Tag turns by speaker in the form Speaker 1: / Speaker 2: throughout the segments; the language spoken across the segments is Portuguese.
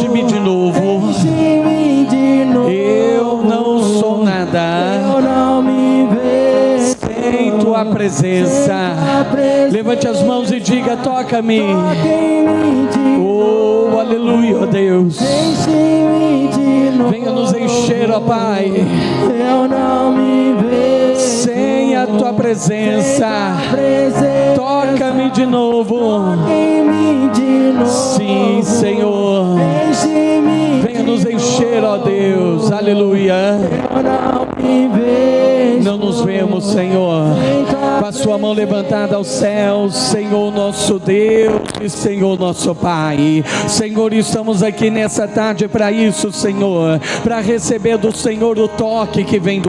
Speaker 1: enche-me de novo.
Speaker 2: enche-me de novo.
Speaker 1: Eu não sou nada
Speaker 2: Eu não me vejo
Speaker 1: sem tua presença. Levante as mãos e diga: toca-me.
Speaker 2: Toca em mim de novo.
Speaker 1: Oh, aleluia, Deus.
Speaker 2: Enche-me de novo.
Speaker 1: Venha nos encher, ó Pai.
Speaker 2: Eu não me vejo
Speaker 1: Sem a tua presença. Toca-me de novo.
Speaker 2: Toca em mim de novo.
Speaker 1: Sim, Senhor.
Speaker 2: Enche-me.
Speaker 1: Venha nos encher, ó Deus. Aleluia.
Speaker 2: Eu não me vejo.
Speaker 1: Não nos vemos, Senhor, com a sua mão levantada aos céus, Senhor nosso Deus e Senhor nosso Pai. Senhor, estamos aqui nessa tarde para isso, Senhor, para receber do Senhor o toque que vem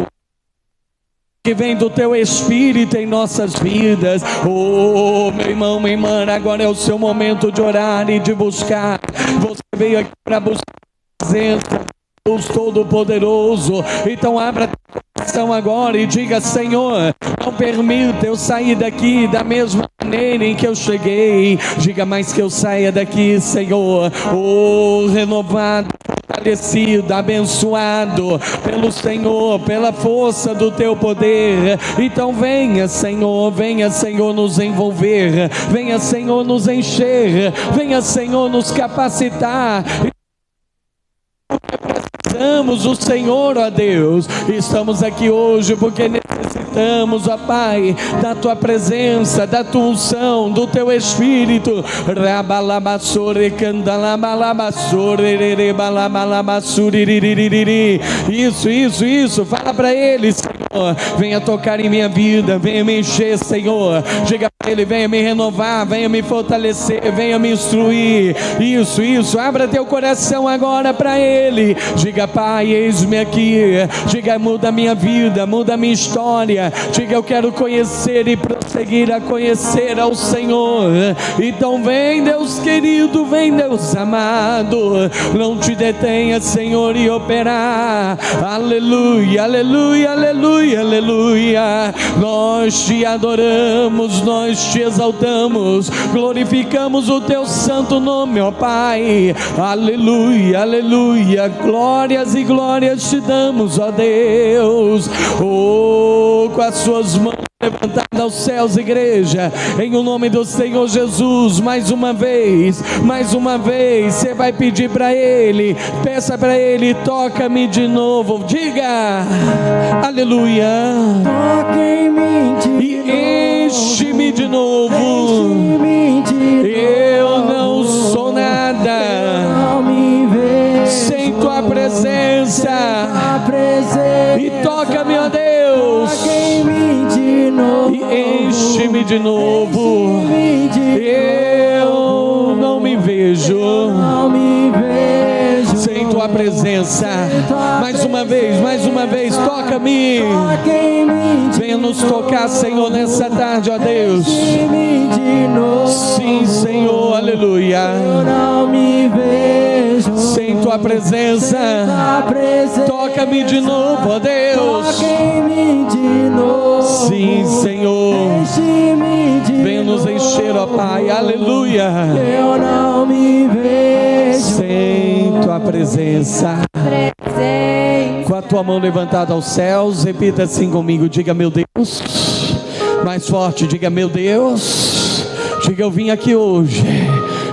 Speaker 1: do teu Espírito em nossas vidas. Oh, meu irmão, minha irmã, agora é o seu momento de orar e de buscar. Você veio aqui para buscar a presença do Deus Todo-Poderoso. Então abra teu coração agora e diga: Senhor, não permita eu sair daqui da mesma maneira em que eu cheguei. Diga: mais que eu saia daqui, Senhor, oh, renovado, fortalecido, abençoado pelo Senhor, pela força do teu poder. Então venha, Senhor, nos envolver, venha, Senhor, nos encher, venha, Senhor, nos capacitar. Precisamos do Senhor, ó Deus. Estamos aqui hoje porque necessitamos, ó Pai, da tua presença, da tua unção, do teu Espírito. Isso. Fala para ele, Senhor. Venha tocar em minha vida, venha me encher, Senhor. Diga para ele: venha me renovar, venha me fortalecer, venha me instruir. Isso. Abra teu coração agora para ele. Diga: Pai, eis-me aqui. Diga: muda a minha vida, muda a minha história. Diga: eu quero conhecer e prosseguir a conhecer ao Senhor. Então vem, Deus querido, vem, Deus amado. Não te detenha, Senhor, e operar. Aleluia, aleluia, aleluia, aleluia. Nós te adoramos, nós te exaltamos, glorificamos o teu santo nome, ó Pai. Aleluia, aleluia. Glórias e glórias te damos, ó Deus. Oh, com as suas mãos levantadas aos céus, igreja, em o nome do Senhor Jesus, mais uma vez, você vai pedir para Ele, peça para Ele: toca-me de novo. Diga: aleluia.
Speaker 2: Toca em mim de novo.
Speaker 1: E enche-me de novo.
Speaker 2: Enche-me de novo.
Speaker 1: Eu não sou nada
Speaker 2: Não me vejo
Speaker 1: sem tua presença.
Speaker 2: a presença.
Speaker 1: E toca-me, ó Deus.
Speaker 2: Toca em mim de novo.
Speaker 1: E enche-me de novo.
Speaker 2: Enche-me de
Speaker 1: Eu não me vejo
Speaker 2: Não me vejo
Speaker 1: sem tua presença. Mais uma vez, toca-me.
Speaker 2: Toca em mim de
Speaker 1: Venha nos tocar, Senhor, nessa tarde, ó Deus.
Speaker 2: Enche-me de novo.
Speaker 1: Sim, Senhor, aleluia.
Speaker 2: Eu não me vejo
Speaker 1: Sem tua presença,
Speaker 2: a presença.
Speaker 1: toca-me de novo, ó Deus.
Speaker 2: Toca em mim de novo.
Speaker 1: Sim, Senhor.
Speaker 2: Enche-me de
Speaker 1: Venha nos encher, ó Pai, aleluia.
Speaker 2: Eu não me vejo
Speaker 1: Sem tua presença. Com a tua mão levantada aos céus, repita assim comigo: diga: meu Deus. Mais forte, diga: meu Deus. Diga: eu vim aqui hoje.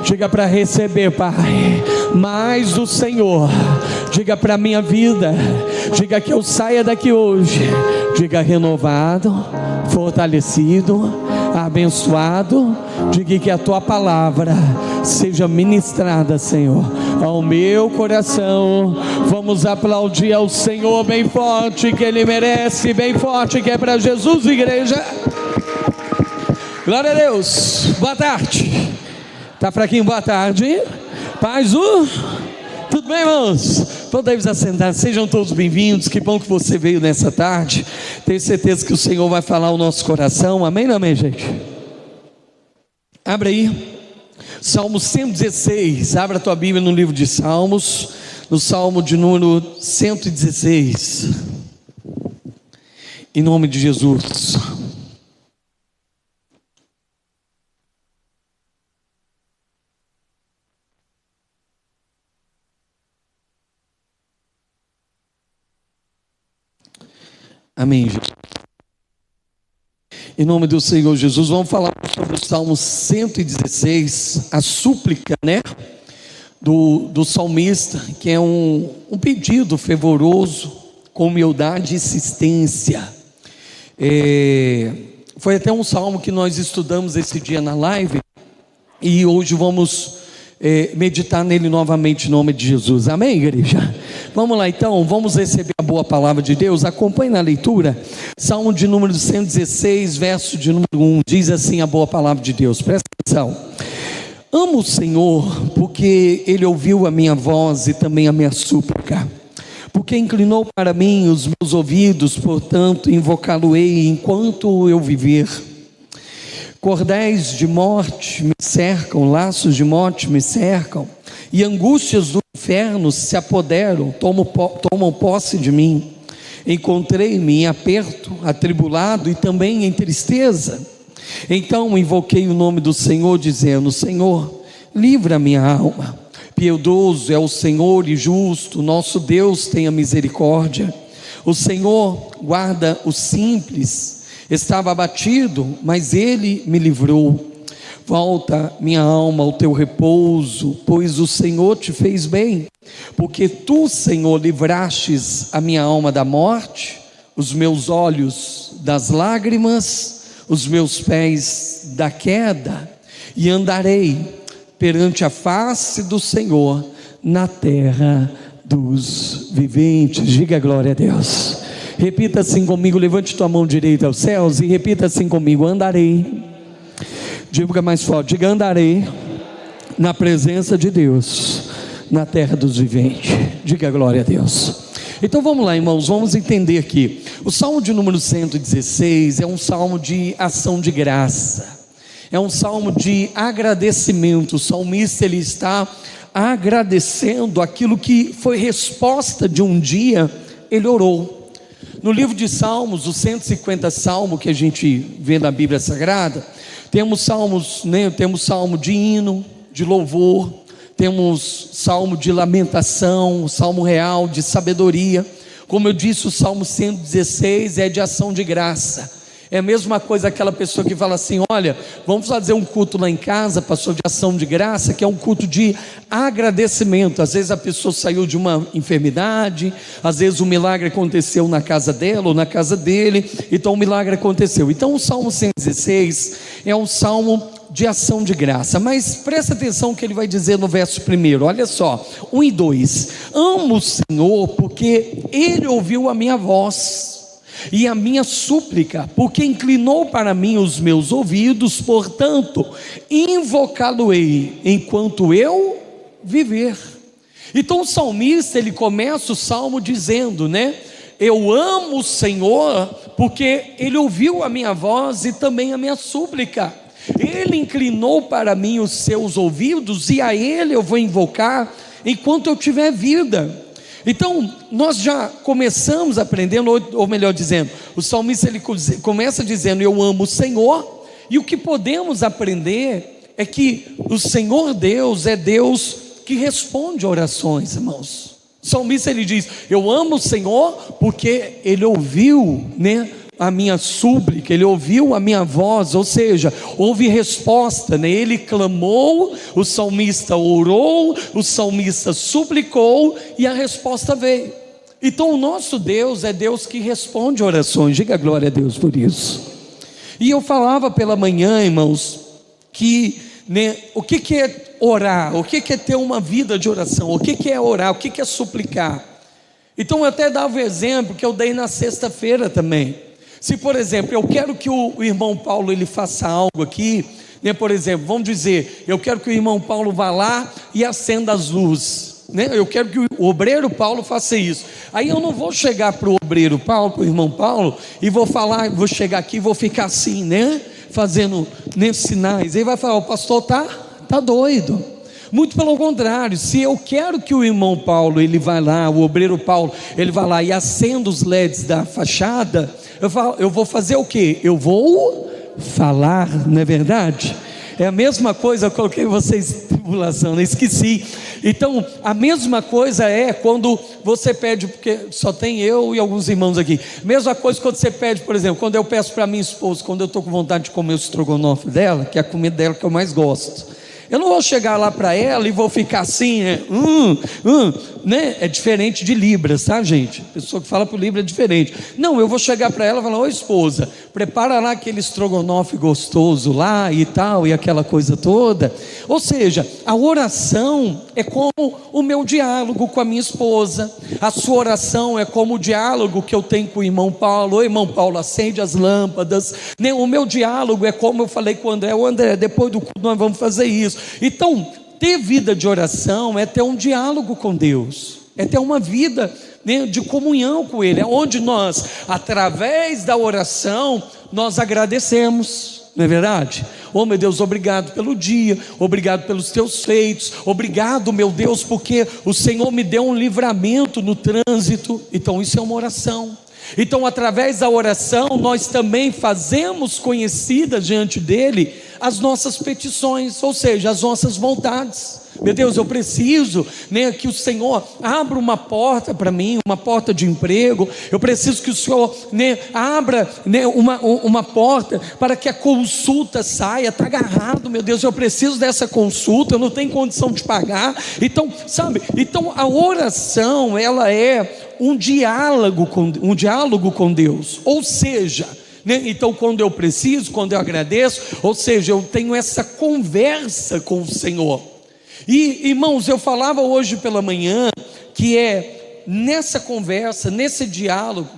Speaker 1: Diga: para receber, Pai, mais do Senhor. Diga: para minha vida. Diga: que eu saia daqui hoje. Diga: renovado, fortalecido, abençoado. Diga: que a tua palavra seja ministrada, Senhor, ao meu coração. Vamos aplaudir ao Senhor bem forte, que Ele merece, bem forte, que é para Jesus, igreja. Glória a Deus. Boa tarde. Tá fraquinho? Boa tarde. Paz, tudo bem, irmãos? Podemos assentar, sejam todos bem-vindos. Que bom que você veio nessa tarde. Tenho certeza que o Senhor vai falar ao nosso coração. Amém, não amém, gente? Abre aí Salmo 116, abra a tua Bíblia no livro de Salmos, no Salmo de número 116, em nome de Jesus. Amém, Jesus. Em nome do Senhor Jesus, vamos falar sobre o Salmo 116, a súplica, né? Do salmista, que é um pedido fervoroso, com humildade e insistência. Foi até um salmo que nós estudamos esse dia na live, e hoje vamos meditar nele novamente em nome de Jesus. Amém, igreja? Vamos lá então, vamos receber a boa palavra de Deus. Acompanhe na leitura, Salmo de número 116, verso de número 1, diz assim a boa palavra de Deus, presta atenção. Amo o Senhor, porque Ele ouviu a minha voz e também a minha súplica, porque inclinou para mim os meus ouvidos, portanto invocá-lo-ei enquanto eu viver. Cordéis de morte me cercam, laços de morte me cercam, e angústias do inferno se apoderam, tomam posse de mim. Encontrei-me em aperto, atribulado e também em tristeza. Então invoquei o nome do Senhor, dizendo: Senhor, livra a minha alma. Piedoso é o Senhor e justo, nosso Deus tenha misericórdia. O Senhor guarda os simples. Estava abatido, mas Ele me livrou. Volta minha alma ao teu repouso, pois o Senhor te fez bem. Porque tu, Senhor, livrastes a minha alma da morte, os meus olhos das lágrimas, os meus pés da queda, e andarei perante a face do Senhor na terra dos viventes. Diga glória a Deus. Repita assim comigo, levante tua mão direita aos céus e repita assim comigo: andarei. Diga mais forte, diga: andarei na presença de Deus, na terra dos viventes. Diga glória a Deus. Então vamos lá, irmãos, vamos entender aqui. O Salmo de número 116 é um salmo de ação de graça, é um salmo de agradecimento. O salmista, ele está agradecendo aquilo que foi resposta de um dia ele orou. No livro de Salmos, os 150 salmos que a gente vê na Bíblia Sagrada, temos salmos, né? Temos salmo de hino, de louvor, temos salmo de lamentação, salmo real, de sabedoria. Como eu disse, o Salmo 116 é de ação de graça. É a mesma coisa aquela pessoa que fala assim: olha, vamos fazer um culto lá em casa, pastor, de ação de graça, que é um culto de agradecimento. Às vezes a pessoa saiu de uma enfermidade, às vezes um milagre aconteceu na casa dela ou na casa dele, então o milagre aconteceu. Então o Salmo 116 é um salmo de ação de graça. Mas presta atenção que ele vai dizer no verso 1, olha só, 1 e 2: amo o Senhor, porque Ele ouviu a minha voz e a minha súplica, porque inclinou para mim os meus ouvidos, portanto invocá-lo-ei enquanto eu viver. Então o salmista, ele começa o salmo dizendo, né? Eu amo o Senhor, porque Ele ouviu a minha voz e também a minha súplica. Ele inclinou para mim os seus ouvidos, e a Ele eu vou invocar enquanto eu tiver vida. Então, nós já começamos aprendendo, ou melhor dizendo, o salmista, ele começa dizendo: eu amo o Senhor, e o que podemos aprender é que o Senhor Deus é Deus que responde orações, irmãos. O salmista, ele diz: eu amo o Senhor, porque Ele ouviu, né, a minha súplica, Ele ouviu a minha voz, ou seja, houve resposta, né? Ele clamou, o salmista orou, o salmista suplicou e a resposta veio. Então o nosso Deus é Deus que responde orações. Diga glória a Deus por isso. E eu falava pela manhã, irmãos, que, né, o que é orar? O que é ter uma vida de oração? O que é orar? O que é suplicar? Então eu até dava o exemplo que eu dei na sexta-feira também. Se, por exemplo, eu quero que o irmão Paulo ele faça algo aqui, né? Por exemplo, vamos dizer, eu quero que o irmão Paulo vá lá e acenda as luzes, né? Eu quero que o obreiro Paulo faça isso. Aí eu não vou chegar para o obreiro Paulo, para o irmão Paulo, e vou falar, vou chegar aqui e vou ficar assim, né? Fazendo, né, sinais. Aí vai falar: o pastor tá doido. Muito pelo contrário, se eu quero que o irmão Paulo ele vai lá, o obreiro Paulo ele vai lá e acenda os LEDs da fachada, eu vou fazer o quê? Eu vou falar, não é verdade? É a mesma coisa, eu coloquei vocês em tribulação, não esqueci. Então, a mesma coisa é quando você pede, porque só tem eu e alguns irmãos aqui. Mesma coisa quando você pede, por exemplo, quando eu peço para minha esposa, quando eu estou com vontade de comer o estrogonofe dela, que é a comida dela que eu mais gosto. Eu não vou chegar lá para ela e vou ficar assim, né? É diferente de Libras, tá, gente? A pessoa que fala por Libra é diferente. Não, eu vou chegar para ela e falar: ô esposa, prepara lá aquele estrogonofe gostoso lá e tal, e aquela coisa toda. Ou seja, a oração é como o meu diálogo com a minha esposa. A sua oração é como o diálogo que eu tenho com o irmão Paulo. Ô irmão Paulo, acende as lâmpadas, né? O meu diálogo é como eu falei com o André: ô André, depois do culto nós vamos fazer isso. Então, ter vida de oração é ter um diálogo com Deus, é ter uma vida, né, de comunhão com Ele, é onde nós, através da oração, nós agradecemos, não é verdade? Oh meu Deus, obrigado pelo dia, obrigado pelos teus feitos, obrigado meu Deus, porque o Senhor me deu um livramento no trânsito. Então isso é uma oração. Então, através da oração, nós também fazemos conhecidas diante dele as nossas petições, ou seja, as nossas vontades. Meu Deus, eu preciso, né, que o Senhor abra uma porta para mim, uma porta de emprego. Eu preciso que o Senhor, né, abra, né, uma porta para que a consulta saia. Está agarrado, meu Deus, eu preciso dessa consulta, eu não tenho condição de pagar. Então, sabe, então a oração, ela é um diálogo com Deus, ou seja, né, então quando eu preciso, quando eu agradeço, ou seja, eu tenho essa conversa com o Senhor. E irmãos, eu falava hoje pela manhã que é nessa conversa, nesse diálogo,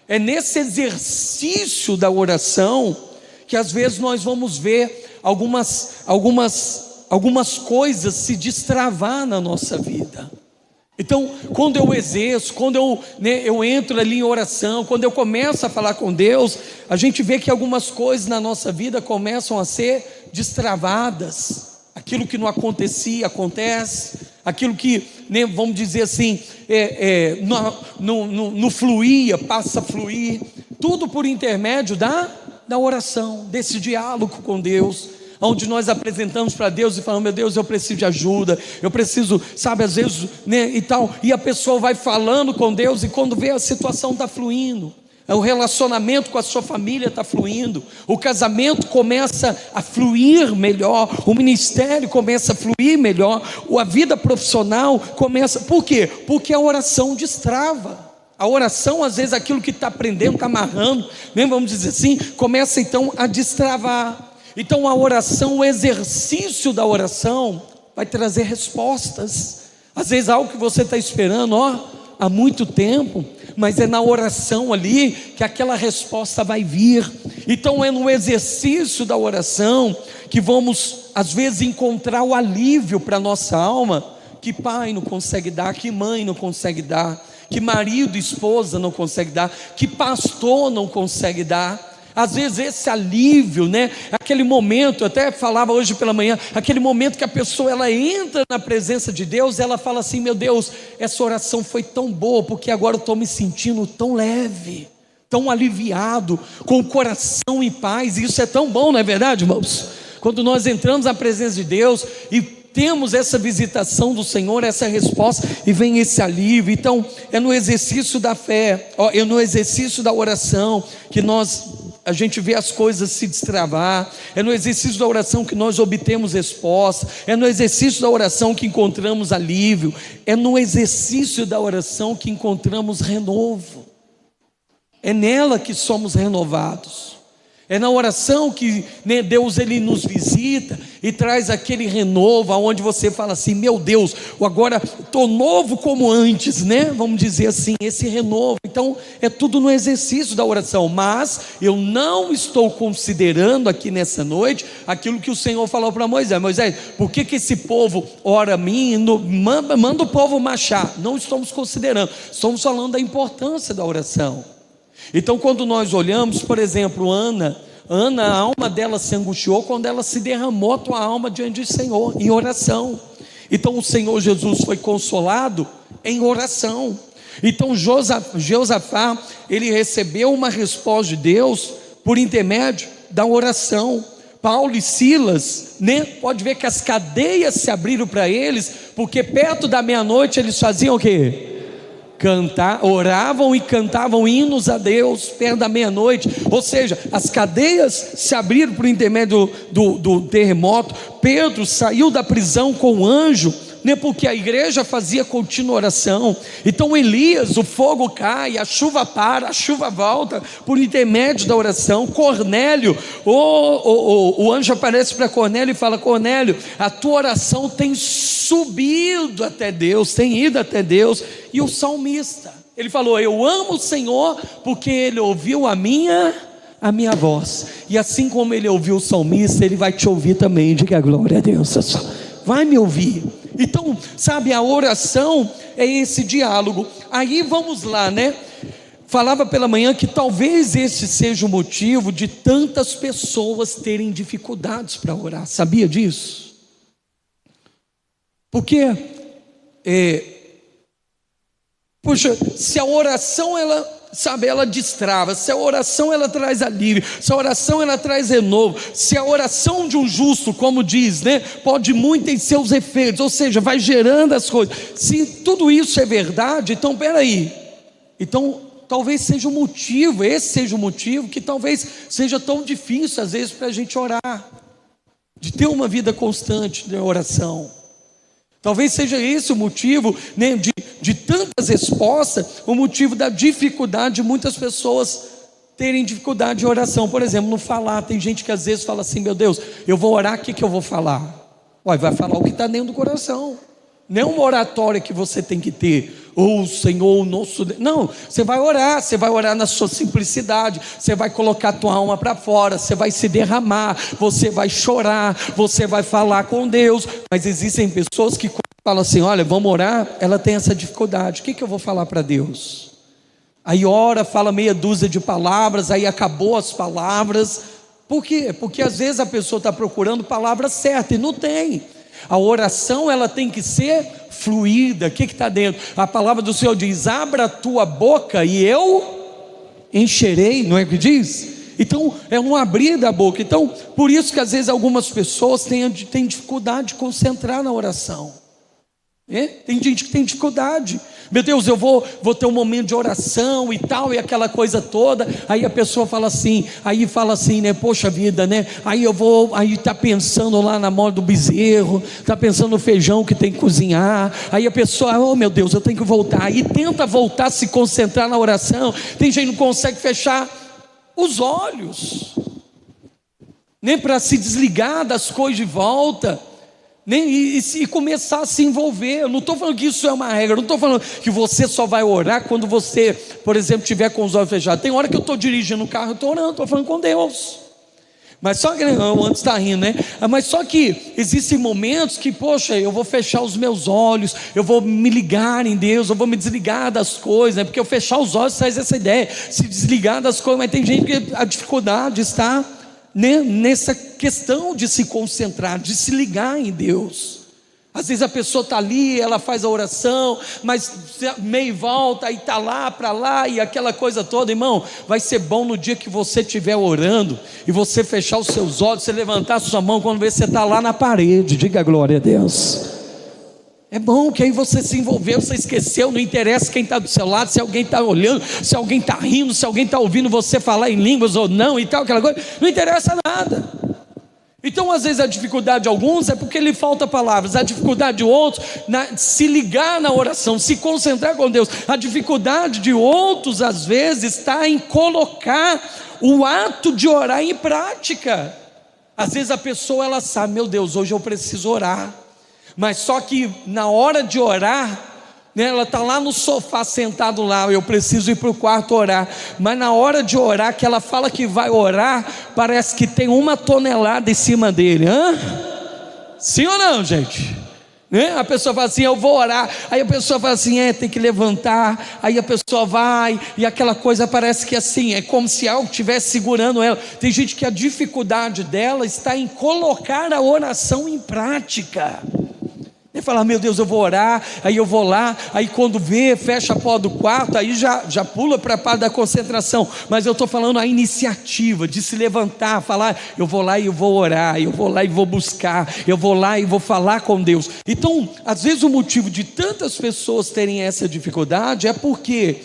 Speaker 1: é nesse exercício da oração que às vezes nós vamos ver algumas coisas se destravar na nossa vida. Então, quando eu exerço, quando eu entro ali em oração, quando eu começo a falar com Deus, a gente vê que algumas coisas na nossa vida começam a ser destravadas. Aquilo que não acontecia, acontece. Aquilo que, né, vamos dizer assim, não fluía, passa a fluir. Tudo por intermédio da oração, desse diálogo com Deus, onde nós apresentamos para Deus e falamos: meu Deus, eu preciso de ajuda, eu preciso, sabe, às vezes, né, e tal. E a pessoa vai falando com Deus, e quando vê, a situação está fluindo. O relacionamento com a sua família está fluindo, o casamento começa a fluir melhor, o ministério começa a fluir melhor, a vida profissional começa. Por quê? Porque a oração destrava. A oração, às vezes, aquilo que está prendendo, está amarrando, né, vamos dizer assim, começa então a destravar. Então a oração, o exercício da oração vai trazer respostas. Às vezes algo que você está esperando há muito tempo, mas é na oração ali que aquela resposta vai vir. Então é no exercício da oração que vamos às vezes encontrar o alívio para a nossa alma, que pai não consegue dar, que mãe não consegue dar, que marido e esposa não consegue dar, que pastor não consegue dar. Às vezes esse alívio, né, aquele momento, eu até falava hoje pela manhã, aquele momento que a pessoa ela entra na presença de Deus, ela fala assim: meu Deus, essa oração foi tão boa, porque agora eu estou me sentindo tão leve, tão aliviado, com o coração em paz. E isso é tão bom, não é verdade, irmãos? Quando nós entramos na presença de Deus e temos essa visitação do Senhor, essa resposta, e vem esse alívio. Então é no exercício da fé, é no exercício da oração que a gente vê as coisas se destravar. É no exercício da oração que nós obtemos resposta. É no exercício da oração que encontramos alívio. É no exercício da oração que encontramos renovo. É nela que somos renovados. É na oração que, né, Deus ele nos visita e traz aquele renovo, aonde você fala assim: meu Deus, agora estou novo como antes, né? Vamos dizer assim, esse renovo. Então é tudo no exercício da oração. Mas eu não estou considerando aqui nessa noite aquilo que o Senhor falou para Moisés: Moisés, por que esse povo ora a mim, manda o povo marchar? Não estamos considerando, estamos falando da importância da oração. Então quando nós olhamos, por exemplo, Ana, a alma dela se angustiou quando ela se derramou a tua alma diante do Senhor, em oração. Então o Senhor Jesus foi consolado em oração. Então Josafá, ele recebeu uma resposta de Deus por intermédio da oração, Paulo e Silas, né? Pode ver que as cadeias se abriram para eles, porque perto da meia-noite eles faziam o quê? Oravam e cantavam hinos a Deus perto da meia-noite. Ou seja, as cadeias se abriram por intermédio do terremoto. Pedro saiu da prisão com o anjo, né, porque a igreja fazia contínua oração. Então Elias, o fogo cai, a chuva para, a chuva volta por intermédio da oração. Cornélio, o anjo aparece para Cornélio e fala: Cornélio, a tua oração tem subido até Deus, tem ido até Deus. E o salmista, ele falou: eu amo o Senhor porque Ele ouviu a minha voz. E assim como Ele ouviu o salmista, Ele vai te ouvir também. Diga glória a Deus, vai me ouvir. Então, sabe, a oração é esse diálogo. Aí vamos lá, né? Falava pela manhã que talvez esse seja o motivo de tantas pessoas terem dificuldades para orar. Sabia disso? Porque puxa, se a oração ela destrava, se a oração ela traz alívio, se a oração ela traz renovo, se a oração de um justo, como diz, né, pode muito em seus efeitos, ou seja, vai gerando as coisas. Se tudo isso é verdade, então peraí, então talvez seja o motivo, esse seja o motivo que talvez seja tão difícil às vezes para a gente orar, de ter uma vida constante de oração. Talvez seja esse o motivo, né, de tantas respostas, o motivo da dificuldade de muitas pessoas terem dificuldade de oração. Por exemplo, no falar, tem gente que às vezes fala assim: meu Deus, eu vou orar, o que eu vou falar? Vai falar o que está dentro do coração. Não é uma oratória que você tem que ter, ou Senhor, nosso Deus. Não, você vai orar na sua simplicidade, você vai colocar a tua alma para fora, você vai se derramar, você vai chorar, você vai falar com Deus. Mas existem pessoas que falam assim: olha, vamos orar, ela tem essa dificuldade, o que eu vou falar para Deus? Aí ora, fala meia dúzia de palavras, aí acabou as palavras. Por quê? Porque às vezes a pessoa está procurando palavras certas e não tem. A oração ela tem que ser fluida. O que está dentro? A palavra do Senhor diz: abra a tua boca e eu encherei, não é o que diz? Então é um abrir da boca. Então por isso que às vezes algumas pessoas têm dificuldade de concentrar na oração. Tem gente que tem dificuldade. Meu Deus, eu vou ter um momento de oração e tal, e aquela coisa toda. Aí a pessoa fala assim, né? Poxa vida, né? Aí está pensando lá na moda do bezerro, está pensando no feijão que tem que cozinhar. Aí a pessoa, oh meu Deus, eu tenho que voltar. Aí tenta voltar a se concentrar na oração. Tem gente que não consegue fechar os olhos, nem para se desligar das coisas de volta. E começar a se envolver. Eu não estou falando que isso é uma regra, eu não estou falando que você só vai orar quando você, por exemplo, estiver com os olhos fechados. Tem hora que eu estou dirigindo o carro, eu estou orando, estou falando com Deus. Mas só que, antes está rindo, né? Mas só que existem momentos que, poxa, eu vou fechar os meus olhos, eu vou me ligar em Deus, eu vou me desligar das coisas, né? Porque eu fechar os olhos traz essa ideia, se desligar das coisas. Mas tem gente que a dificuldade está, né, nessa questão de se concentrar, de se ligar em Deus. Às vezes a pessoa está ali, ela faz a oração, mas meio volta e está lá para lá e aquela coisa toda. Irmão, vai ser bom no dia que você estiver orando e você fechar os seus olhos, você levantar a sua mão quando você está lá na parede. Diga glória a Deus. É bom que aí você se envolveu, você esqueceu, não interessa quem está do seu lado, se alguém está olhando, se alguém está rindo, se alguém está ouvindo você falar em línguas ou não e tal, aquela coisa, não interessa nada. Então às vezes a dificuldade de alguns é porque lhe falta palavras, a dificuldade de outros, se ligar na oração, se concentrar com Deus. A dificuldade de outros às vezes está em colocar o ato de orar em prática. Às vezes a pessoa ela sabe, meu Deus, hoje eu preciso orar. Mas só que na hora de orar, né, ela está lá no sofá sentado lá, eu preciso ir para o quarto orar. Mas na hora de orar, que ela fala que vai orar, parece que tem 1 tonelada em cima dele. Sim ou não, gente? Né? A pessoa fala assim, eu vou orar. Aí a pessoa fala assim, tem que levantar. Aí a pessoa vai, e aquela coisa parece que assim, é como se algo estivesse segurando ela. Tem gente que a dificuldade dela está em colocar a oração em prática. E falar, meu Deus, eu vou orar, aí eu vou lá, aí quando vê, fecha a porta do quarto, aí já pula para a parte da concentração. Mas eu estou falando a iniciativa de se levantar, falar, eu vou lá e eu vou orar, eu vou lá e vou buscar, eu vou lá e vou falar com Deus. Então, às vezes o motivo de tantas pessoas terem essa dificuldade é porque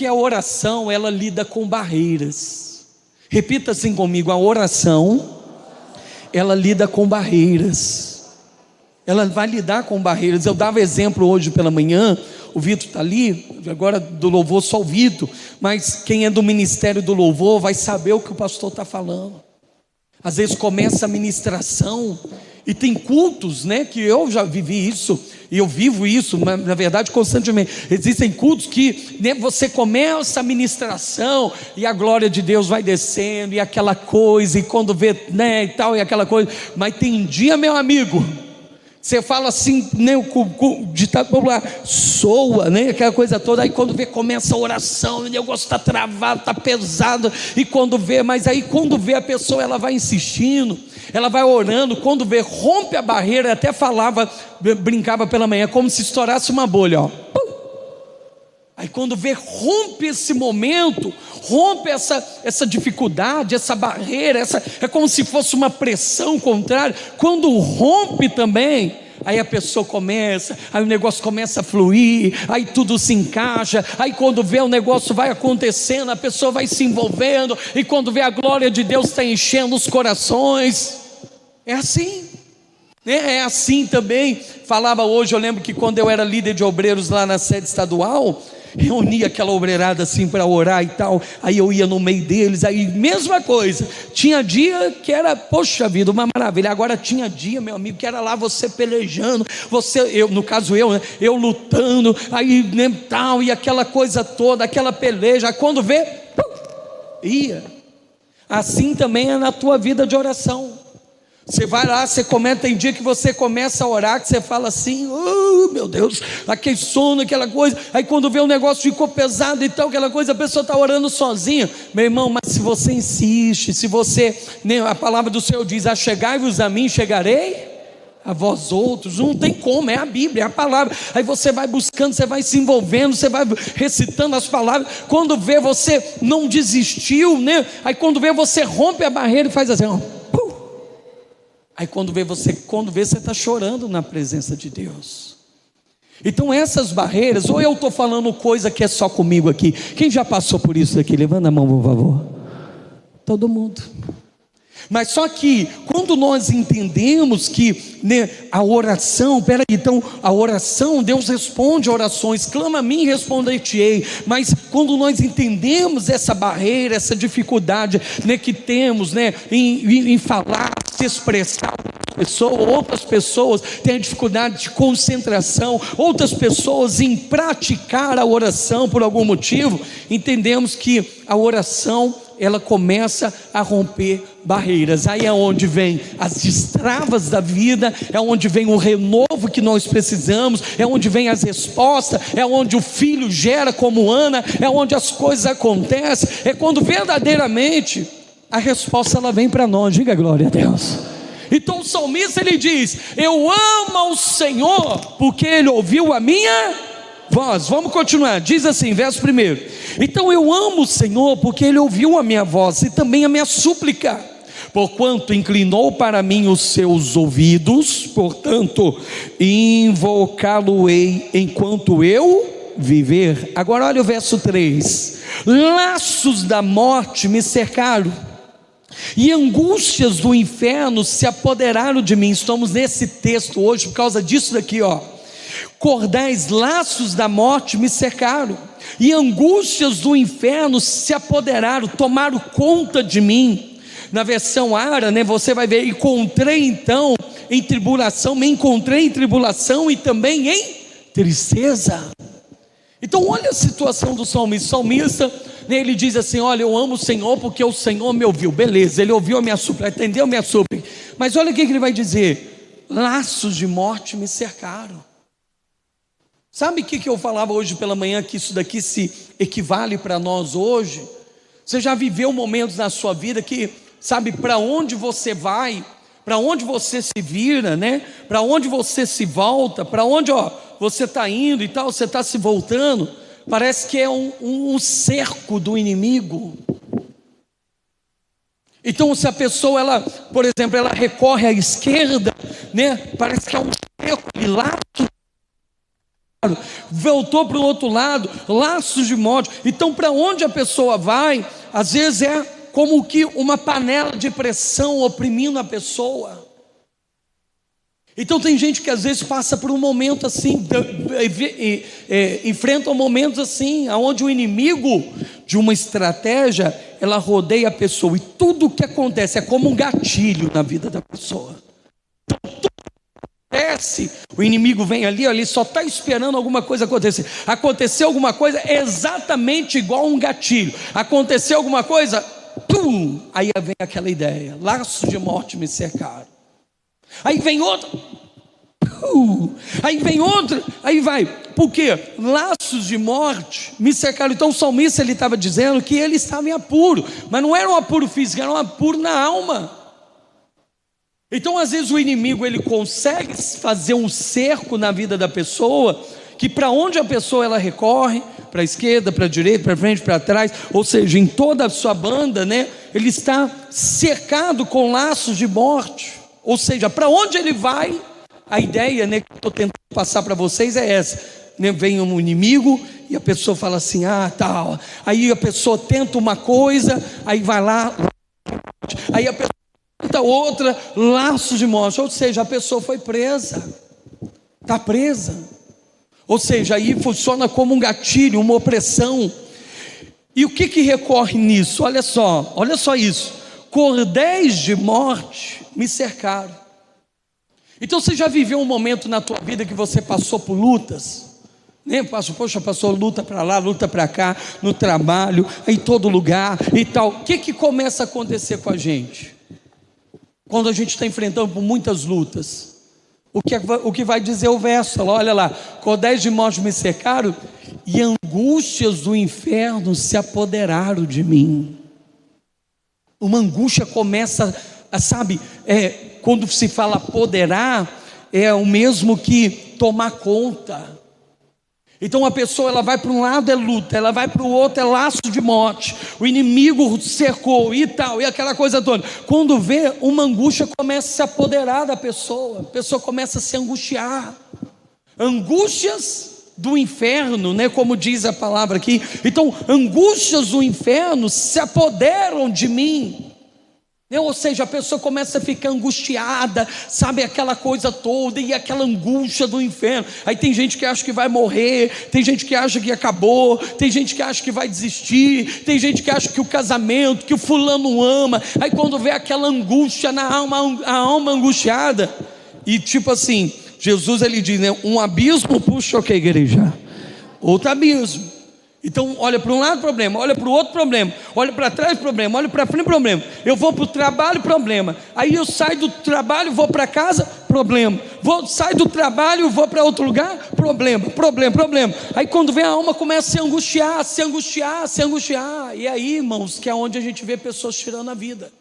Speaker 1: a oração, ela lida com barreiras. Repita assim comigo, a oração, ela lida com barreiras. Ela vai lidar com barreiras. Eu dava exemplo hoje pela manhã, o Vitor está ali, agora do louvor só o Vitor, mas quem é do ministério do louvor vai saber o que o pastor está falando. Às vezes começa a ministração, e tem cultos, né, que eu já vivi isso, e eu vivo isso, na verdade constantemente. Existem cultos que, né, você começa a ministração, e a glória de Deus vai descendo, e aquela coisa, e quando vê, né, e tal, e aquela coisa. Mas tem dia, meu amigo, você fala assim, né, o ditado popular, soa, né, aquela coisa toda. Aí quando vê, começa a oração, o negócio está travado, está pesado. E quando vê, mas aí quando vê a pessoa, ela vai insistindo, ela vai orando. Quando vê, rompe a barreira. Até falava, brincava pela manhã, como se estourasse uma bolha, ó. Aí quando vê, rompe esse momento, rompe essa dificuldade, essa barreira, é como se fosse uma pressão contrária. Quando rompe também, aí a pessoa começa, aí o negócio começa a fluir, aí tudo se encaixa. Aí quando vê, o negócio vai acontecendo, a pessoa vai se envolvendo, e quando vê, a glória de Deus está enchendo os corações. É assim. É assim também. Falava hoje, eu lembro que quando eu era líder de obreiros lá na sede estadual, reunia aquela obreirada assim para orar e tal, aí eu ia no meio deles, aí mesma coisa, tinha dia que era, poxa vida, uma maravilha. Agora tinha dia, meu amigo, que era lá você pelejando, no caso eu, né, eu lutando, aí né, tal, e aquela coisa toda, aquela peleja. Aí quando vê, ia. Assim também é na tua vida de oração. Você vai lá, você comenta, tem dia que você começa a orar, que você fala assim, oh meu Deus, aquele sono, aquela coisa. Aí quando vê o negócio ficou pesado e tal, aquela coisa, a pessoa está orando sozinha. Meu irmão, mas se você insiste, se você, né, a palavra do Senhor diz, achegai-vos a mim, chegarei a vós outros. Não tem como, é a Bíblia, é a palavra. Aí você vai buscando, você vai se envolvendo, você vai recitando as palavras. Quando vê, você não desistiu, né? Aí quando vê, você rompe a barreira e faz assim, ó. Aí quando vê, você está chorando na presença de Deus. Então essas barreiras, ou eu estou falando coisa que é só comigo aqui. Quem já passou por isso aqui? Levanta a mão, por favor. Todo mundo. Mas só que quando nós entendemos que, né, a oração, então a oração, Deus responde orações, clama a mim e responder-te-ei. Mas quando nós entendemos essa barreira, essa dificuldade, né, que temos, né, em falar, se expressar, outras pessoas têm dificuldade de concentração, outras pessoas em praticar a oração por algum motivo, entendemos que a oração, ela começa a romper barreiras. Aí é onde vem as destravas da vida, é onde vem o renovo que nós precisamos, é onde vem as respostas, é onde o filho gera como Ana, é onde as coisas acontecem, é quando verdadeiramente a resposta ela vem para nós. Diga glória a Deus. Então o salmista ele diz, eu amo ao Senhor porque Ele ouviu a minha voz. Vamos continuar, diz assim, verso 1: então eu amo o Senhor porque Ele ouviu a minha voz e também a minha súplica, porquanto inclinou para mim os seus ouvidos, portanto invocá-lo-ei enquanto eu viver. Agora olha o verso 3: laços da morte me cercaram e angústias do inferno se apoderaram de mim. Estamos nesse texto hoje por causa disso daqui, ó. Cordais, laços da morte me cercaram e angústias do inferno se apoderaram, tomaram conta de mim. Na versão Ara, né, você vai ver, encontrei então em tribulação, me encontrei em tribulação e também em tristeza. Então olha a situação do salmista. O salmista, né, ele diz assim, olha, eu amo o Senhor porque o Senhor me ouviu. Beleza, Ele ouviu a minha súplica, atendeu a minha súplica. Mas olha o que ele vai dizer: laços de morte me cercaram. Sabe o que eu falava hoje pela manhã, que isso daqui se equivale para nós hoje? Você já viveu momentos na sua vida que, sabe, para onde você vai, para onde você se vira, né? Para onde você se volta, para onde você está indo e tal, você está se voltando, parece que é um cerco do inimigo. Então, se a pessoa, ela, por exemplo, ela recorre à esquerda, né? Parece que é um cerco de laços, voltou para o outro lado, laços de morte. Então, para onde a pessoa vai, às vezes é como que uma panela de pressão oprimindo a pessoa. Então tem gente que às vezes passa por um momento assim, enfrenta momentos assim, onde o inimigo de uma estratégia, ela rodeia a pessoa, e tudo o que acontece é como um gatilho na vida da pessoa. Então tudo que acontece, o inimigo vem ali, ele só está esperando alguma coisa acontecer. Aconteceu alguma coisa, é exatamente igual a um gatilho. Aconteceu alguma coisa, pum, aí vem aquela ideia, laços de morte me cercaram. Aí vem outra, aí vem outra, aí vai, porque laços de morte me cercaram. Então o salmista, ele estava dizendo que ele estava em apuro, mas não era um apuro físico, era um apuro na alma. Então às vezes o inimigo, ele consegue fazer um cerco na vida da pessoa, que para onde a pessoa ela recorre, para a esquerda, para a direita, para frente, para trás, ou seja, em toda a sua banda, né, ele está cercado com laços de morte. Ou seja, para onde ele vai, a ideia, né, que eu estou tentando passar para vocês é essa, né? Vem um inimigo e a pessoa fala assim, tal. Aí a pessoa tenta uma coisa, aí vai lá, aí a pessoa tenta outra, laço de morte. Ou seja, a pessoa foi presa, está presa. Ou seja, aí funciona como um gatilho, uma opressão. E o que recorre nisso? Olha só isso. Cordéis de morte me cercaram. Então você já viveu um momento na tua vida que você passou por lutas, né? Passou luta para lá, luta para cá, no trabalho, em todo lugar e tal. O que começa a acontecer com a gente? Quando a gente está enfrentando por muitas lutas, o que vai dizer o verso? Olha lá, cordéis de morte me cercaram e angústias do inferno se apoderaram de mim. Uma angústia começa a, quando se fala apoderar, é o mesmo que tomar conta. Então a pessoa, ela vai para um lado é luta, ela vai para o outro é laço de morte, o inimigo cercou e tal, e aquela coisa toda. Quando vê, uma angústia começa a se apoderar da pessoa, a pessoa começa a se angustiar. Angústias do inferno, né, como diz a palavra aqui. Então, angústias do inferno se apoderam de mim, né? Ou seja, a pessoa começa a ficar angustiada, aquela coisa toda, e aquela angústia do inferno. Aí tem gente que acha que vai morrer, tem gente que acha que acabou, tem gente que acha que vai desistir, tem gente que acha que o casamento, que o fulano ama. Aí quando vê aquela angústia na alma, a alma angustiada, e tipo assim, Jesus, ele diz, né, um abismo puxa o que, igreja? Outro abismo. Então olha para um lado, problema, olha para o outro, problema, olha para trás, problema, olha para frente, problema. Eu vou para o trabalho, problema. Aí eu saio do trabalho, vou para casa, problema. Saio do trabalho, vou para outro lugar, problema. Aí quando vem a alma começa a se angustiar. E aí, irmãos, que é onde a gente vê pessoas tirando a vida.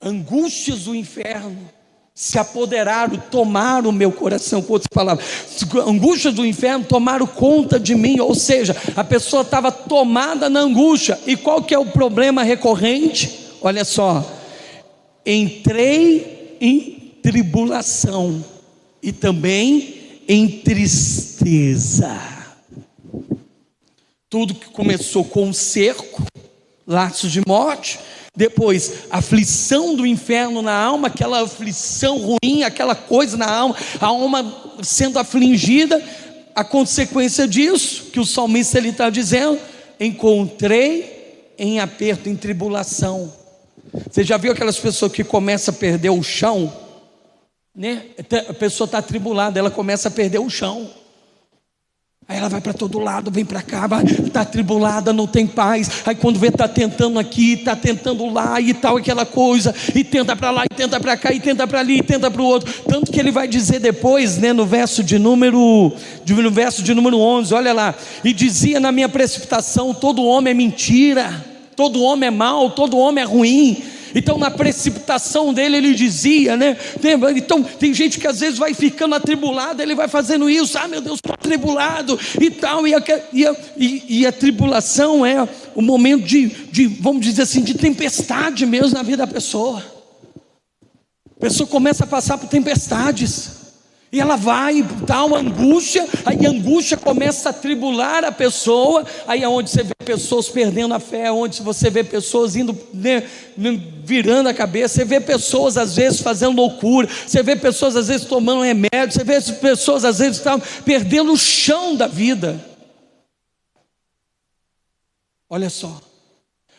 Speaker 1: Angústias do inferno se apoderaram, tomaram o meu coração, com outras palavras, angústias do inferno tomaram conta de mim. Ou seja, a pessoa estava tomada na angústia. E qual que é o problema recorrente? Olha só, entrei em tribulação e também em tristeza. Tudo que começou com um cerco, laços de morte, depois aflição do inferno na alma, aquela aflição ruim, aquela coisa na alma, a alma sendo afligida. A consequência disso, que o salmista ele está dizendo, encontrei em aperto, em tribulação. Você já viu aquelas pessoas que começam a perder o chão, né? A pessoa está atribulada, ela começa a perder o chão. Aí ela vai para todo lado, vem para cá, está atribulada, não tem paz. Aí quando vê, está tentando aqui, está tentando lá e tal, aquela coisa, e tenta para lá, e tenta para cá, e tenta para ali, e tenta para o outro. Tanto que ele vai dizer depois, né, no verso de número 11, olha lá. E dizia na minha precipitação, todo homem é mentira, todo homem é mau, todo homem é ruim. Então na precipitação dele ele dizia, né? Então tem gente que às vezes vai ficando atribulada, ele vai fazendo isso, meu Deus, estou atribulado e tal, e a tribulação é o momento de, vamos dizer assim, de tempestade mesmo na vida da pessoa. A pessoa começa a passar por tempestades, e ela vai, tal, angústia, aí a angústia começa a atribular a pessoa, aí é onde você vê pessoas perdendo a fé, onde você vê pessoas indo, né, virando a cabeça, você vê pessoas às vezes fazendo loucura, você vê pessoas às vezes tomando remédio, você vê pessoas às vezes perdendo o chão da vida. Olha só,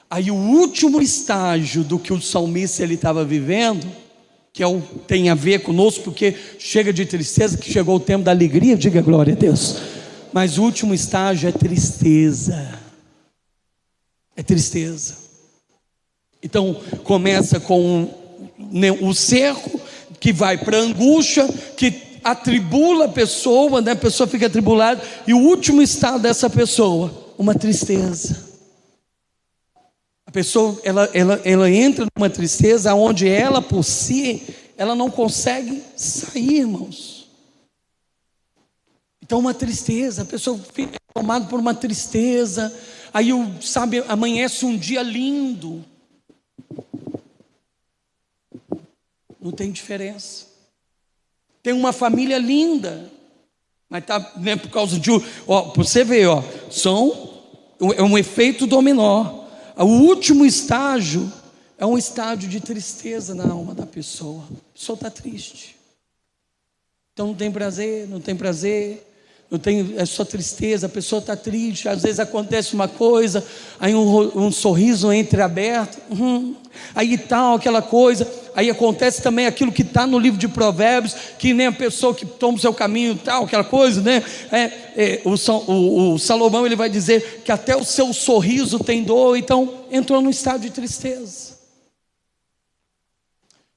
Speaker 1: aí o último estágio do que o salmista ele estava vivendo, que tem a ver conosco, porque chega de tristeza, que chegou o tempo da alegria, diga glória a Deus, mas o último estágio é tristeza, então começa com o cerco, que vai para a angústia, que atribula a pessoa, né? A pessoa fica atribulada, e o último estado dessa pessoa, uma tristeza. A pessoa, ela entra numa tristeza onde ela por si, ela não consegue sair, irmãos. Então uma tristeza, a pessoa fica tomada por uma tristeza, aí sabe, amanhece um dia lindo, não tem diferença. Tem uma família linda, mas tá, né, por causa de, você vê, é um efeito dominó. O último estágio é um estágio de tristeza na alma da pessoa. A pessoa está triste, então não tem prazer, é só tristeza, a pessoa está triste. Às vezes acontece uma coisa, aí um sorriso entreaberto, aí tal, aquela coisa. Aí acontece também aquilo que está no livro de Provérbios, que nem a pessoa que toma o seu caminho, tal, aquela coisa, né? O Salomão ele vai dizer que até o seu sorriso tem dor. Então entrou num estado de tristeza.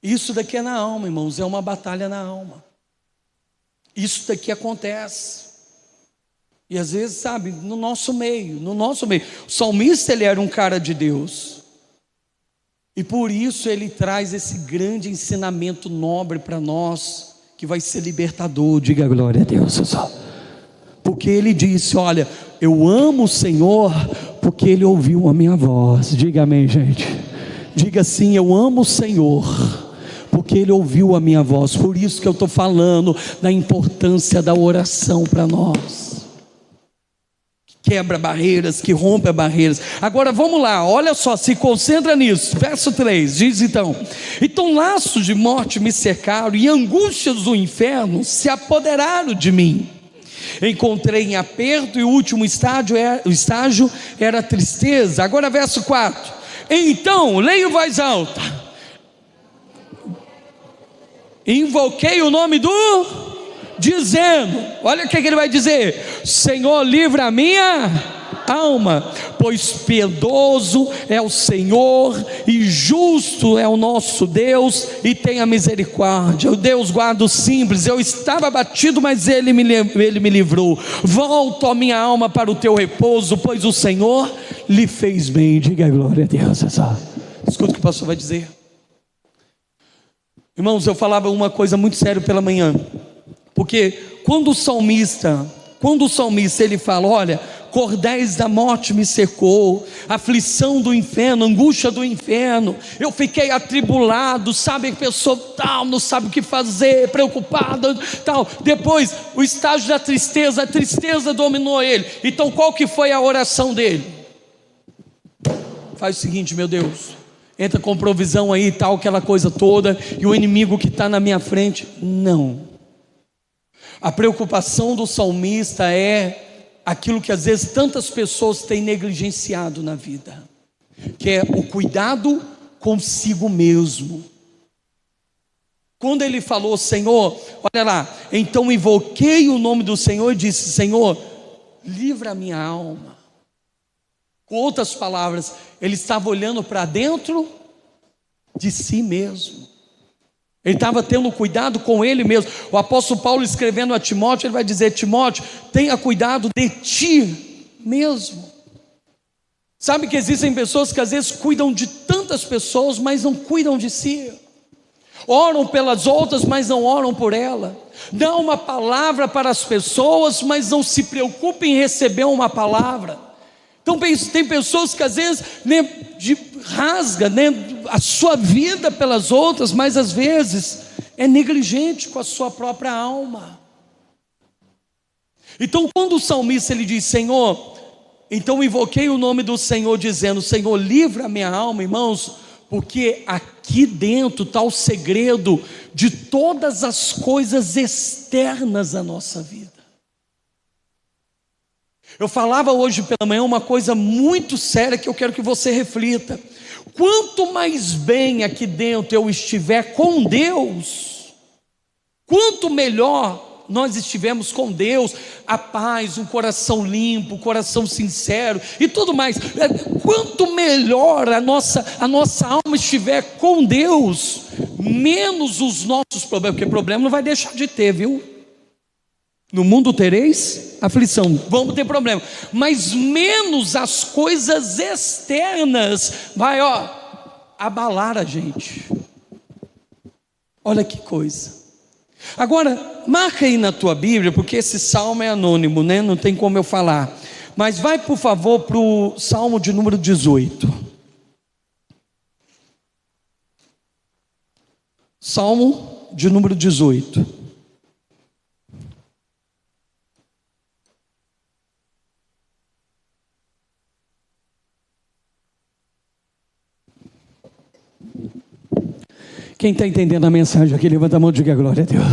Speaker 1: Isso daqui é na alma, irmãos, é uma batalha na alma. Isso daqui acontece. E às vezes, sabe, no nosso meio. O salmista, ele era um cara de Deus, e por isso ele traz esse grande ensinamento nobre para nós, que vai ser libertador. Diga glória a Deus. Porque ele disse, olha, eu amo o Senhor, porque Ele ouviu a minha voz. Diga amém, gente. Diga assim, eu amo o Senhor, porque Ele ouviu a minha voz. Por isso que eu estou falando da importância da oração para nós, que quebra barreiras, que rompe barreiras. Agora vamos lá, olha só, se concentra nisso. Verso 3, diz então laços de morte me cercaram, e angústias do inferno se apoderaram de mim. Encontrei em aperto, e o último estágio era a tristeza. Agora verso 4, então, leia em voz alta, invoquei o nome dizendo, olha o que ele vai dizer: Senhor, livra a minha alma, pois piedoso é o Senhor e justo é o nosso Deus, e tenha misericórdia. O Deus guarda os simples. Eu estava abatido, mas Ele me livrou. Volto a minha alma para o teu repouso, pois o Senhor lhe fez bem. Diga glória a Deus. Escuta o que o pastor vai dizer. Irmãos, eu falava uma coisa muito séria pela manhã, porque quando o salmista ele fala, olha, cordéis da morte me cercou, aflição do inferno, angústia do inferno, eu fiquei atribulado, sabe, a pessoa tal, não sabe o que fazer, preocupada, tal. Depois o estágio da tristeza, a tristeza dominou ele. Então qual que foi a oração dele? Faz o seguinte, meu Deus, entra com provisão aí, tal, aquela coisa toda, e o inimigo que está na minha frente, não. A preocupação do salmista é aquilo que às vezes tantas pessoas têm negligenciado na vida, que é o cuidado consigo mesmo. Quando ele falou, Senhor, olha lá, então invoquei o nome do Senhor e disse, Senhor, livra a minha alma. Com outras palavras, ele estava olhando para dentro de si mesmo. Ele estava tendo cuidado com ele mesmo. O apóstolo Paulo, escrevendo a Timóteo, ele vai dizer, Timóteo, tenha cuidado de ti mesmo. Sabe que existem pessoas que às vezes cuidam de tantas pessoas, mas não cuidam de si. Oram pelas outras, mas não oram por ela. Dão uma palavra para as pessoas, mas não se preocupam em receber uma palavra. Então tem pessoas que às vezes rasga a sua vida pelas outras, mas às vezes é negligente com a sua própria alma. Então quando o salmista ele diz: Senhor, então invoquei o nome do Senhor dizendo: Senhor, livra a minha alma, irmãos, porque aqui dentro está o segredo de todas as coisas externas da nossa vida. Eu falava hoje pela manhã uma coisa muito séria que eu quero que você reflita. Quanto mais bem aqui dentro eu estiver com Deus, quanto melhor nós estivemos com Deus, a paz, um coração limpo, um coração sincero e tudo mais. Quanto melhor a nossa alma estiver com Deus, menos os nossos problemas, porque problema não vai deixar de ter, viu? No mundo tereis aflição, vamos ter problema, mas menos as coisas externas vai abalar a gente. Olha que coisa. Agora, marca aí na tua Bíblia, porque esse salmo é anônimo, né? Não tem como eu falar. Mas vai por favor para o salmo de número 18. Salmo de número 18. Quem está entendendo a mensagem aqui, levanta a mão e diga glória a Deus.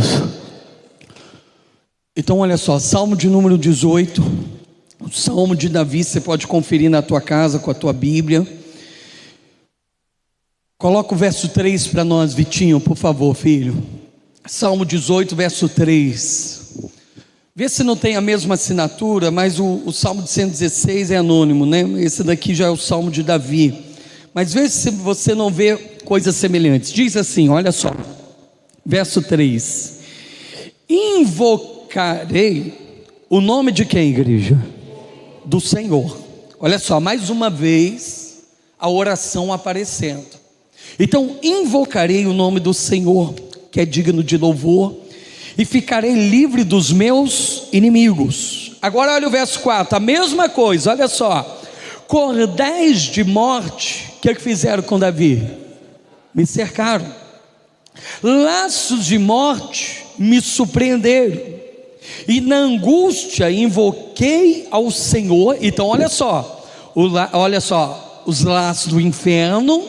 Speaker 1: Então olha só, Salmo de número 18, o Salmo de Davi, você pode conferir na tua casa com a tua Bíblia. Coloca o verso 3 para nós, Vitinho, por favor, filho. Salmo 18, verso 3. Vê se não tem a mesma assinatura, mas o Salmo de 116 é anônimo, né? Esse daqui já é o Salmo de Davi. Mas vê se você não vê coisas semelhantes. Diz assim, olha só, verso 3: invocarei o nome de quem, igreja? Do Senhor. Olha só, mais uma vez a oração aparecendo. Então, invocarei o nome do Senhor, que é digno de louvor, e ficarei livre dos meus inimigos. Agora olha o verso 4, a mesma coisa, olha só. Cordéis de morte, o que fizeram com Davi? Me cercaram. Laços de morte me surpreenderam, e na angústia invoquei ao Senhor. Então olha só, os laços do inferno,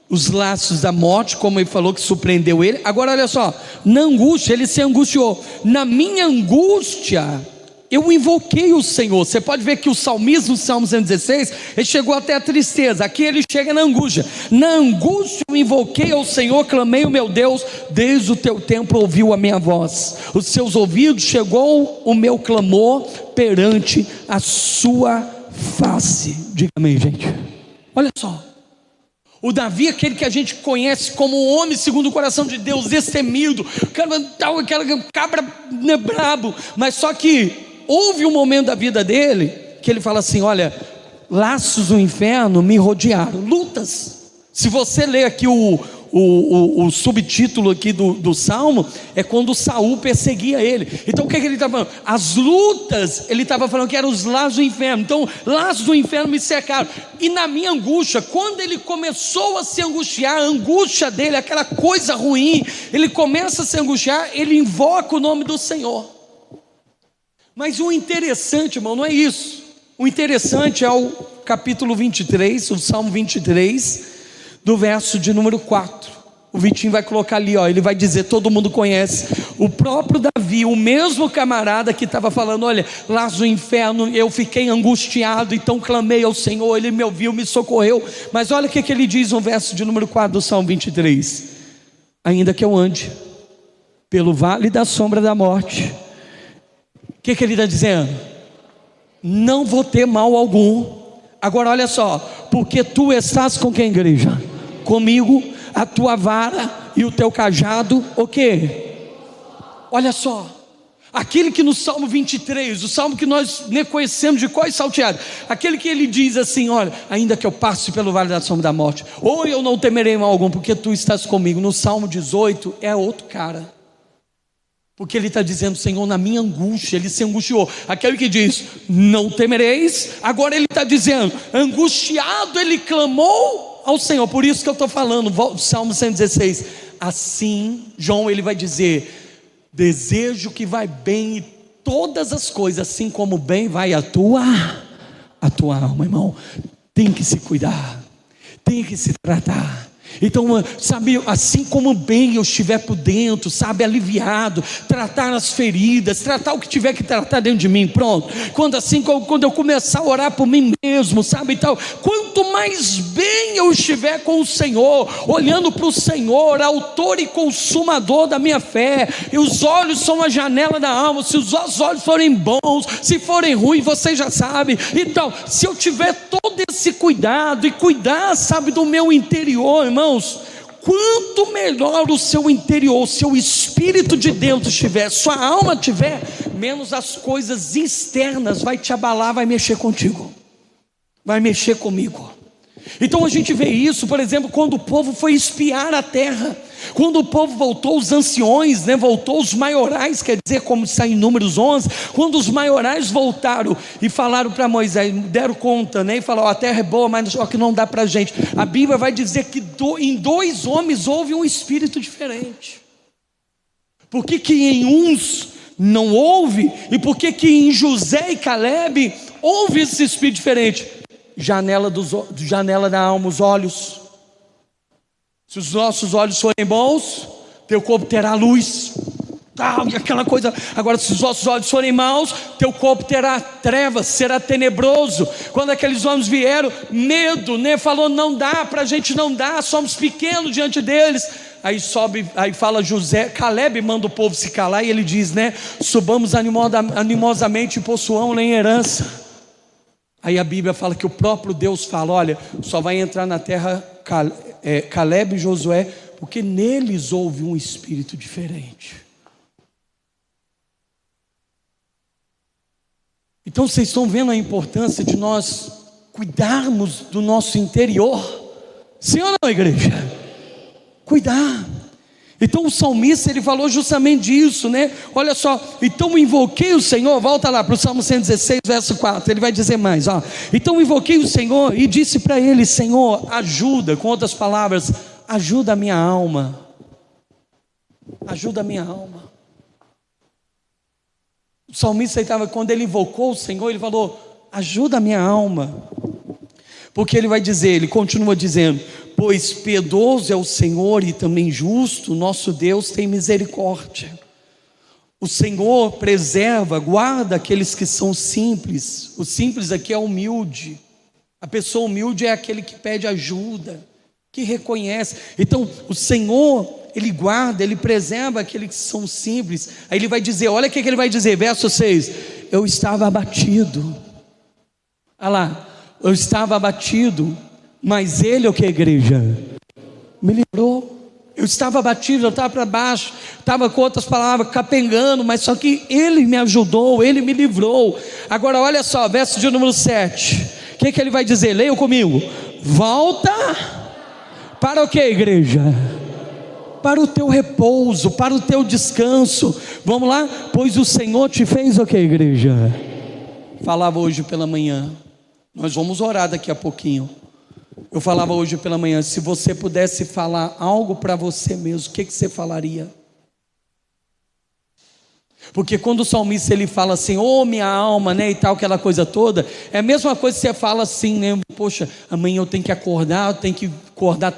Speaker 1: os laços da morte, como ele falou que surpreendeu ele. Agora olha só, na angústia, ele se angustiou. Na minha angústia eu invoquei o Senhor. Você pode ver que o salmista no Salmo 116, ele chegou até a tristeza. Aqui ele chega na angústia. Na angústia eu invoquei ao Senhor, clamei o meu Deus, desde o teu templo ouviu a minha voz. Os seus ouvidos chegou o meu clamor perante a sua face. Diga amém, gente. Olha só. O Davi, aquele que a gente conhece como o homem segundo o coração de Deus, destemido, aquela cabra brabo, mas só que houve um momento da vida dele que ele fala assim: olha, laços do inferno me rodearam, lutas. Se você ler aqui o subtítulo aqui do Salmo, é quando Saul perseguia ele. Então o que ele estava falando? As lutas, ele estava falando que eram os laços do inferno. Então, laços do inferno me cercaram. E na minha angústia, quando ele começou a se angustiar, a angústia dele, aquela coisa ruim, ele começa a se angustiar, ele invoca o nome do Senhor. Mas o interessante, irmão, não é isso. O interessante é o capítulo 23, o Salmo 23, do verso de número 4. O Vitinho vai colocar ali, ele vai dizer, todo mundo conhece. O próprio Davi, o mesmo camarada que estava falando: olha, lá do inferno eu fiquei angustiado, então clamei ao Senhor, Ele me ouviu, me socorreu. Mas olha o que ele diz no verso de número 4 do Salmo 23: ainda que eu ande pelo vale da sombra da morte, o que ele está dizendo? Não vou ter mal algum. Agora olha só, porque tu estás com quem, igreja? Comigo, a tua vara e o teu cajado, o quê? Olha só, Aquele que no Salmo 23, o salmo que nós conhecemos de cor salteado, aquele que ele diz assim: olha, ainda que eu passe pelo vale da sombra da morte, ou eu não temerei mal algum, porque tu estás comigo. No Salmo 18 é outro cara, porque ele está dizendo: Senhor, na minha angústia, ele se angustiou. Aquele que diz, não temereis, agora ele está dizendo, angustiado, ele clamou ao Senhor. Por isso que eu estou falando, Salmo 116, assim, João, ele vai dizer: desejo que vai bem em todas as coisas, assim como bem vai a tua alma, irmão. Tem que se cuidar, tem que se tratar. Então, sabe, assim como bem eu estiver por dentro, sabe, aliviado, tratar as feridas, tratar o que tiver que tratar dentro de mim, pronto. Quando eu começar a orar por mim mesmo, sabe, e tal, quanto mais bem eu estiver com o Senhor, olhando para o Senhor, autor e consumador da minha fé, e os olhos são a janela da alma. Se os olhos forem bons, se forem ruins, você já sabe. Então, se eu tiver todo esse cuidado, e cuidar, sabe, do meu interior, irmãos, quanto melhor o seu interior, o seu espírito de dentro estiver, sua alma estiver, menos as coisas externas vai te abalar, vai mexer contigo, vai mexer comigo. Então a gente vê isso, por exemplo, quando o povo foi espiar a terra, quando o povo voltou, os anciões, voltou, os maiorais, quer dizer, como está em Números 11, quando os maiorais voltaram e falaram para Moisés, deram conta, e falaram: a terra é boa, mas só que não dá para a gente. A Bíblia vai dizer que em 2 homens houve um espírito diferente. Por que em uns não houve, e por que em José e Caleb houve esse espírito diferente? Janela da alma, os olhos. Se os nossos olhos forem bons, teu corpo terá luz, e aquela coisa. Agora, se os nossos olhos forem maus, teu corpo terá trevas, será tenebroso. Quando aqueles homens vieram, medo, falou: não dá, para a gente não dá, somos pequenos diante deles. Aí fala José, Caleb manda o povo se calar, e ele diz, subamos animosamente e possuamos-la em herança. Aí a Bíblia fala que o próprio Deus fala: olha, só vai entrar na terra Caleb e Josué, porque neles houve um espírito diferente. Então vocês estão vendo a importância de nós cuidarmos do nosso interior? Sim ou não, igreja? Cuidar. Então o salmista, ele falou justamente disso, olha só, então invoquei o Senhor, volta lá para o Salmo 116, verso 4, ele vai dizer mais, então invoquei o Senhor e disse para ele: Senhor, ajuda, com outras palavras, ajuda a minha alma, ajuda a minha alma. O salmista, quando ele invocou o Senhor, ele falou: ajuda a minha alma, porque ele vai dizer, ele continua dizendo: pois piedoso é o Senhor e também justo, nosso Deus tem misericórdia. O Senhor preserva, guarda aqueles que são simples. O simples aqui é humilde. A pessoa humilde é aquele que pede ajuda, que reconhece. Então o Senhor, Ele guarda, Ele preserva aqueles que são simples. Aí Ele vai dizer, olha o que Ele vai dizer, verso 6: eu estava abatido. Olha lá, eu estava abatido, mas Ele, o que, igreja? Me livrou. Eu estava abatido, eu estava para baixo, estava, com outras palavras, capengando, mas só que Ele me ajudou, Ele me livrou. Agora olha só, verso de número 7, o que Ele vai dizer? Leiam comigo: volta para o que, igreja? Para o teu repouso, para o teu descanso. Vamos lá? Pois o Senhor te fez o que, igreja? Falava hoje pela manhã, nós vamos orar daqui a pouquinho. Eu falava hoje pela manhã, se você pudesse falar algo para você mesmo, o que você falaria? Porque quando o salmista ele fala assim, minha alma, e tal, aquela coisa toda, é a mesma coisa que você fala assim, poxa, amanhã eu tenho que acordar,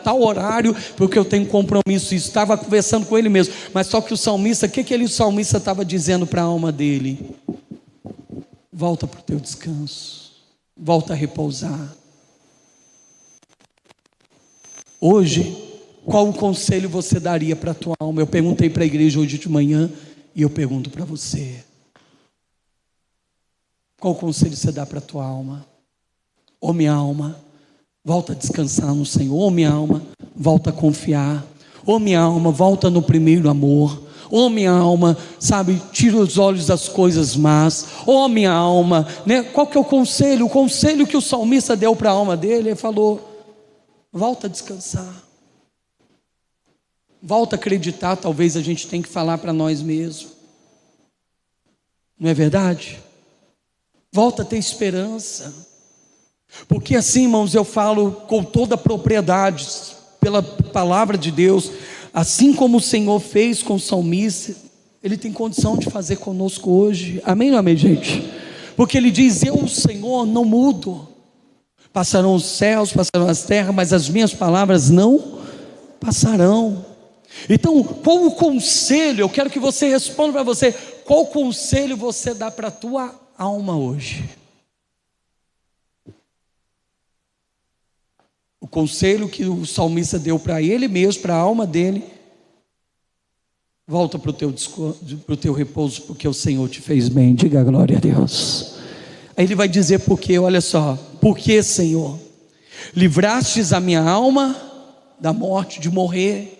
Speaker 1: tal horário, porque eu tenho compromisso. Isso, estava conversando com ele mesmo, mas só que o salmista, o salmista estava dizendo para a alma dele? Volta para o teu descanso, volta a repousar. Hoje, qual o conselho você daria para a tua alma? Eu perguntei para a igreja hoje de manhã, e eu pergunto para você: qual o conselho você dá para a tua alma? Minha alma, volta a descansar no Senhor. Minha alma, volta a confiar. Minha alma, volta no primeiro amor. Oh minha alma, sabe, tira os olhos das coisas más. Oh minha alma, né? Qual que é o conselho? O conselho que o salmista deu para a alma dele, ele falou: volta a descansar, volta a acreditar. Talvez a gente tenha que falar para nós mesmos, não é verdade? Volta a ter esperança, porque assim, irmãos, eu falo com toda a propriedade, pela palavra de Deus, assim como o Senhor fez com o salmista, Ele tem condição de fazer conosco hoje. Amém ou não amém, gente? Porque Ele diz: eu, o Senhor, não mudo. Passarão os céus, passarão as terras, mas as minhas palavras não passarão. Então, qual o conselho? Eu quero que você responda para você: qual conselho você dá para a tua alma hoje? O conselho que o salmista deu para ele mesmo, para a alma dele: volta para o teu repouso, porque o Senhor te fez bem. Diga glória a Deus. Aí ele vai dizer por quê, olha só: porque, Senhor, livrastes a minha alma da morte, de morrer.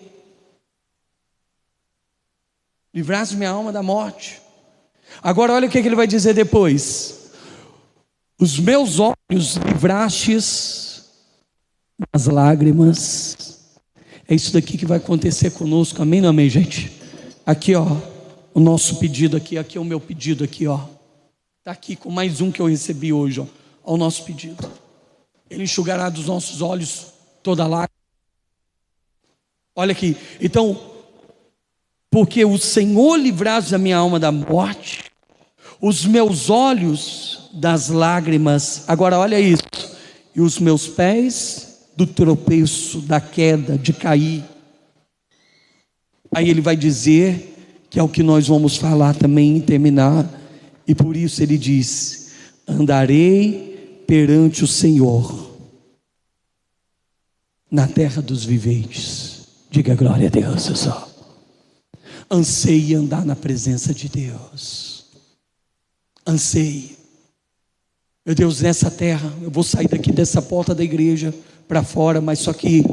Speaker 1: Livraste minha alma da morte. Agora olha o que ele vai dizer depois: os meus olhos livrastes das lágrimas. É isso daqui que vai acontecer conosco, amém ou não amém, gente? Aqui ó, o nosso pedido aqui é o meu pedido aqui ó. Está aqui com mais um que eu recebi hoje ó, ao nosso pedido. Ele enxugará dos nossos olhos toda lágrima. Olha aqui, então, porque o Senhor livraste da minha alma da morte, os meus olhos das lágrimas. Agora olha isso: e os meus pés do tropeço, da queda, de cair. Aí ele vai dizer, que é o que nós vamos falar também e terminar, e por isso ele diz: andarei perante o Senhor na terra dos viventes. Diga glória a Deus, só. Anseie andar na presença de Deus. Anseie. Meu Deus, nessa terra, eu vou sair daqui dessa porta da igreja para fora, mas só que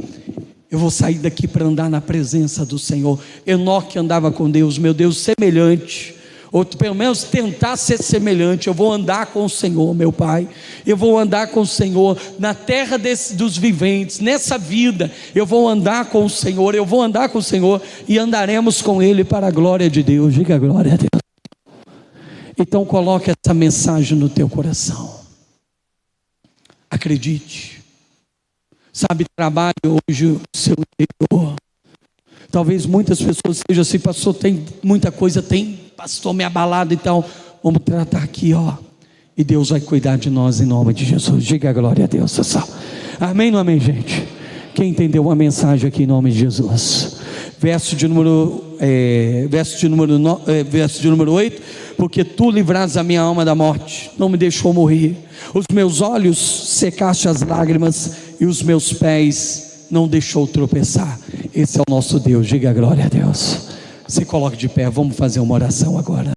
Speaker 1: eu vou sair daqui para andar na presença do Senhor. Enoque andava com Deus, meu Deus, semelhante, ou pelo menos tentar ser semelhante. Eu vou andar com o Senhor, meu Pai. Eu vou andar com o Senhor na terra dos viventes. Nessa vida eu vou andar com o Senhor. Eu vou andar com o Senhor e andaremos com Ele para a glória de Deus. Diga glória a Deus. Então coloque essa mensagem no teu coração. Acredite. Sabe, trabalhe hoje o seu interior. Talvez muitas pessoas sejam assim: pastor, tem muita coisa, tem pastor me abalado e tal. Vamos tratar aqui ó, e Deus vai cuidar de nós em nome de Jesus. Diga a glória a Deus. Amém ou não amém, gente? Quem entendeu a mensagem aqui em nome de Jesus? Verso de número 8: porque tu livraste a minha alma da morte, não me deixou morrer. Os meus olhos secaste as lágrimas, e os meus pés não deixou tropeçar. Esse é o nosso Deus. Diga glória a Deus. Se coloque de pé, vamos fazer uma oração agora.